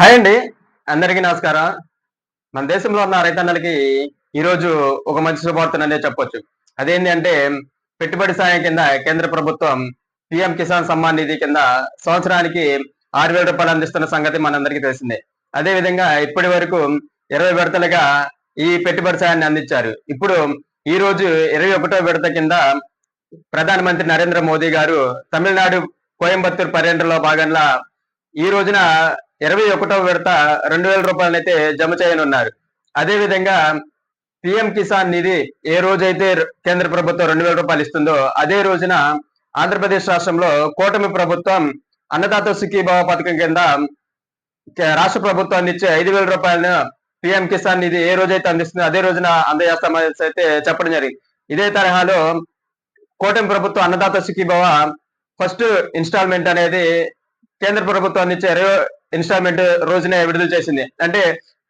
Hi అండి. అందరికీ నమస్కారం. మన దేశంలో ఉన్న రైతన్నలకి ఈరోజు ఒక మంచి శుభవార్తననే చెప్పొచ్చు. అదేంటి అంటే పెట్టుబడి సాయం కింద కేంద్ర ప్రభుత్వం పీఎం కిసాన్ సమ్మాన్ నిధి కింద సంవత్సరానికి రూ. 6,000 అందిస్తున్న సంగతి మనందరికీ తెలిసిందే. అదే విధంగా ఇప్పటి వరకు 20 విడతలుగా ఈ పెట్టుబడి సాయాన్ని అందించారు. ఇప్పుడు ఈ రోజు 21వ విడత కింద ప్రధానమంత్రి నరేంద్ర మోదీ గారు తమిళనాడు కోయంబత్తూర్ పర్యటనలో భాగంగా ఈ రోజున 21వ విడత రూ. 2,000 జమ చేయనున్నారు. అదే విధంగా పీఎం కిసాన్ నిధి ఏ రోజైతే కేంద్ర ప్రభుత్వం రూ. 2,000 ఇస్తుందో అదే రోజున ఆంధ్రప్రదేశ్ రాష్ట్రంలో కూటమి ప్రభుత్వం అన్నదాత సుఖీభావ పథకం కింద రాష్ట్ర ప్రభుత్వం అందించే రూ. 5,000 పీఎం కిసాన్ నిధి ఏ రోజైతే అందిస్తుందో అదే రోజున అందజేస్తామని అయితే చెప్పడం జరిగింది. ఇదే తరహాలో కూటమి ప్రభుత్వం అన్నదాత సుఖీభావ ఫస్ట్ ఇన్స్టాల్మెంట్ అనేది కేంద్ర ప్రభుత్వం అందించే 20 ఇన్స్టాల్మెంట్ రోజునే విడుదల చేసింది. అంటే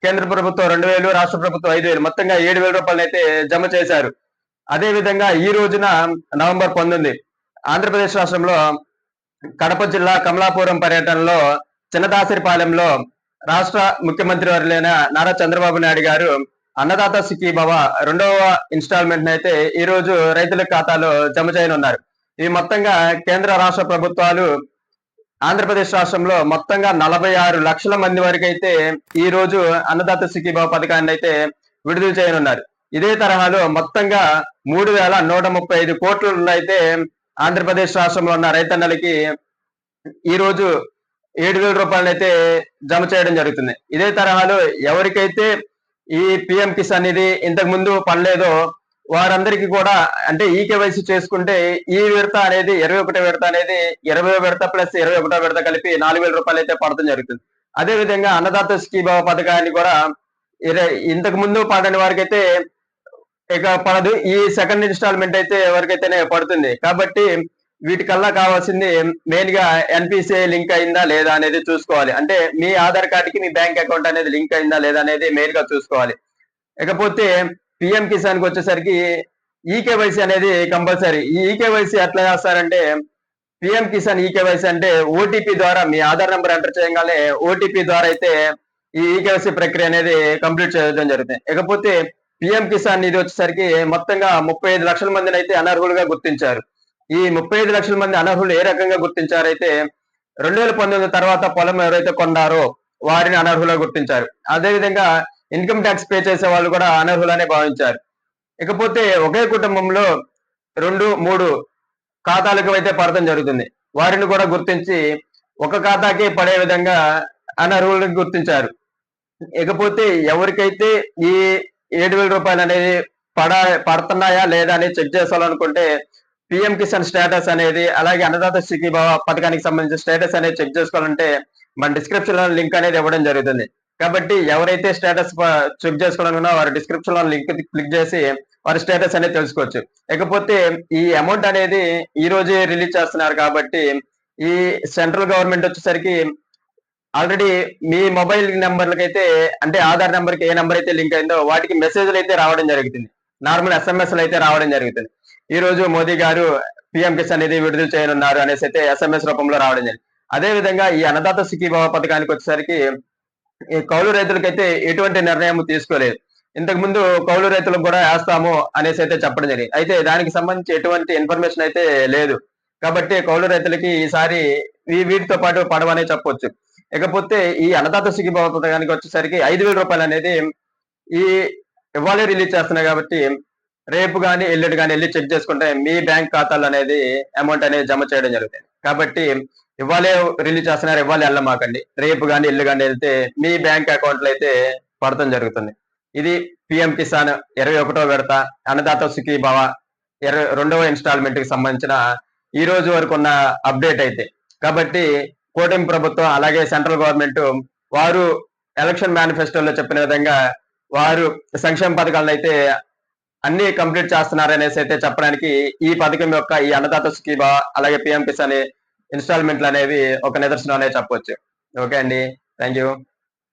కేంద్ర ప్రభుత్వం 2,000, రాష్ట్ర ప్రభుత్వం 5,000 మొత్తంగా రూ. 7,000 అయితే జమ చేశారు. అదే విధంగా ఈ రోజున నవంబర్ 19 ఆంధ్రప్రదేశ్ రాష్ట్రంలో కడప జిల్లా కమలాపురం పర్యటనలో చిన్నదాసరిపాలెంలో రాష్ట్ర ముఖ్యమంత్రి వర్యులైన నారా చంద్రబాబు నాయుడు గారు అన్నదాత సుఖీభవ 2వ ఇన్స్టాల్మెంట్ అయితే ఈ రోజు రైతుల ఖాతాలో జమ చేయనున్నారు. ఈ మొత్తంగా కేంద్ర రాష్ట్ర ప్రభుత్వాలు ఆంధ్రప్రదేశ్ రాష్ట్రంలో మొత్తంగా 46 లక్షల మంది వరకు అయితే ఈ రోజు అన్నదాత సుఖీభావ పథకాన్ని అయితే విడుదల చేయనున్నారు. ఇదే తరహాలో మొత్తంగా 3,135 కోట్ల అయితే ఆంధ్రప్రదేశ్ రాష్ట్రంలో ఉన్న రైతన్నలకి ఈ రోజు రూ. 7,000 అయితే జమ చేయడం జరుగుతుంది. ఇదే తరహాలో ఎవరికైతే ఈ పిఎం కిసాన్ నిధి ఇంతకు ముందు పడలేదో వారందరికీ కూడా అంటే ఈకేవైసీ చేసుకుంటే ఈ విడత అనేది 21 విడత అనేది 20 విడత ప్లస్ 21 విడత కలిపి రూ. 4,000 అయితే పడటం జరుగుతుంది. అదే విధంగా అన్నదాత సుఖీభావ పథకాన్ని కూడా ఇంతకు ముందు పడని వారికైతే ఇక పడదు. ఈ సెకండ్ ఇన్స్టాల్మెంట్ అయితే ఎవరికైతేనే పడుతుంది. కాబట్టి వీటికల్లా కావాల్సింది మెయిన్ గా ఎన్పిసిఐ లింక్ అయిందా లేదా అనేది చూసుకోవాలి. అంటే మీ ఆధార్ కార్డుకి మీ బ్యాంక్ అకౌంట్ అనేది లింక్ అయిందా లేదా అనేది మెయిన్ గా చూసుకోవాలి. ఇకపోతే పిఎం కిసాన్ కి వచ్చేసరికి ఈకేవైసీ అనేది కంపల్సరీ. ఈ ఈకేవైసీ ఎట్లా చేస్తారంటే పిఎం కిసాన్ ఈకేవైసీ అంటే ఓటీపీ ద్వారా మీ ఆధార్ నెంబర్ ఎంటర్ చేయగానే ఓటీపీ ద్వారా అయితే ఈ ఈకేవైసీ ప్రక్రియ అనేది కంప్లీట్ చేయడం జరుగుతుంది. ఇకపోతే పిఎం కిసాన్ నిధి వచ్చేసరికి మొత్తంగా 35 లక్షల మందిని అయితే అనర్హులుగా గుర్తించారు. ఈ 35 లక్షల మంది అనర్హులు ఏ రకంగా గుర్తించారైతే 2019 తర్వాత పొలం ఎవరైతే కొన్నారో వారిని అనర్హులుగా గుర్తించారు. అదేవిధంగా ఇన్కమ్ ట్యాక్స్ పే చేసే వాళ్ళు కూడా అనర్హులనే భావించారు. ఇకపోతే ఒకే కుటుంబంలో 2, 3 ఖాతాలకు అయితే పడటం జరుగుతుంది. వారిని కూడా గుర్తించి ఒక ఖాతాకి పడే విధంగా అనర్హులను గుర్తించారు. ఇకపోతే ఎవరికైతే ఈ రూ. 7,000 అనేది పడుతున్నాయా లేదా అనేది చెక్ చేసుకోవాలనుకుంటే పిఎం కిసాన్ స్టేటస్ అనేది అలాగే అన్నదాత సుఖీభావ పథకానికి సంబంధించిన స్టేటస్ అనేది చెక్ చేసుకోవాలంటే మన డిస్క్రిప్షన్ లో లింక్ అనేది ఇవ్వడం జరుగుతుంది. కాబట్టి ఎవరైతే స్టేటస్ చెక్ చేసుకోవాలనుకున్నా వారి డిస్క్రిప్షన్ లో లింక్ క్లిక్ చేసి వారి స్టేటస్ అనేది తెలుసుకోవచ్చు. ఇకపోతే ఈ అమౌంట్ అనేది ఈ రోజే రిలీజ్ చేస్తున్నారు కాబట్టి ఈ సెంట్రల్ గవర్నమెంట్ వచ్చేసరికి ఆల్రెడీ మీ మొబైల్ నెంబర్లకైతే అంటే ఆధార్ నెంబర్ కి ఏ నెంబర్ అయితే లింక్ అయిందో వాటికి మెసేజ్లు అయితే రావడం జరుగుతుంది. నార్మల్ ఎస్ఎంఎస్లు అయితే రావడం జరుగుతుంది. ఈ రోజు మోదీ గారు పిఎం కిసాన్ అనేది విడుదల చేయనున్నారు అనేసి అయితే ఎస్ఎంఎస్ రూపంలో రావడం జరిగింది. అదే విధంగా ఈ అన్నదాత సుఖీభావ పథకానికి వచ్చేసరికి ఈ కౌలు రైతులకైతే ఎటువంటి నిర్ణయం తీసుకోలేదు. ఇంతకు ముందు కౌలు రైతులకు కూడా వేస్తాము అనేసి అయితే చెప్పడం జరిగింది. అయితే దానికి సంబంధించి ఎటువంటి ఇన్ఫర్మేషన్ అయితే లేదు. కాబట్టి కౌలు రైతులకి ఈసారి వీటితో పాటు పడవనే చెప్పొచ్చు. ఇకపోతే ఈ అన్నదాత సుఖీభావ పథకానికి వచ్చేసరికి రూ. 5,000 అనేది ఈ ఇవాళే రిలీజ్ చేస్తున్నాయి కాబట్టి రేపు కానీ ఎల్లుండి కానీ వెళ్ళి చెక్ చేసుకుంటే మీ బ్యాంక్ ఖాతాలో అనేది అమౌంట్ అనేది జమ చేయడం జరుగుతుంది. కాబట్టి ఇవాళే రిలీజ్ చేస్తున్నారు, ఇవాళ వెళ్ళమాకండి. రేపు కానీ ఎల్లు కానీ వెళ్తే మీ బ్యాంక్ అకౌంట్ లో అయితే పడటం జరుగుతుంది. ఇది పిఎం కిసాన్ 21వ విడత అన్నదాత సుఖీభావ 2వ ఇన్స్టాల్మెంట్ కి సంబంధించిన ఈ రోజు వరకు ఉన్న అప్డేట్ అయితే. కాబట్టి కూటమి ప్రభుత్వం అలాగే సెంట్రల్ గవర్నమెంట్ వారు ఎలక్షన్ మేనిఫెస్టోలో చెప్పిన విధంగా వారు సంక్షేమ పథకాలను అయితే అన్ని కంప్లీట్ చేస్తున్నారనేసి అయితే చెప్పడానికి ఈ పథకం యొక్క ఈ అన్నదాత సుఖీభావ అలాగే పిఎం కిసాన్ ఇన్స్టాల్మెంట్లు అనేవి ఒక నిదర్శనం అనే చెప్పొచ్చు. ఓకే అండి, థ్యాంక్ యూ.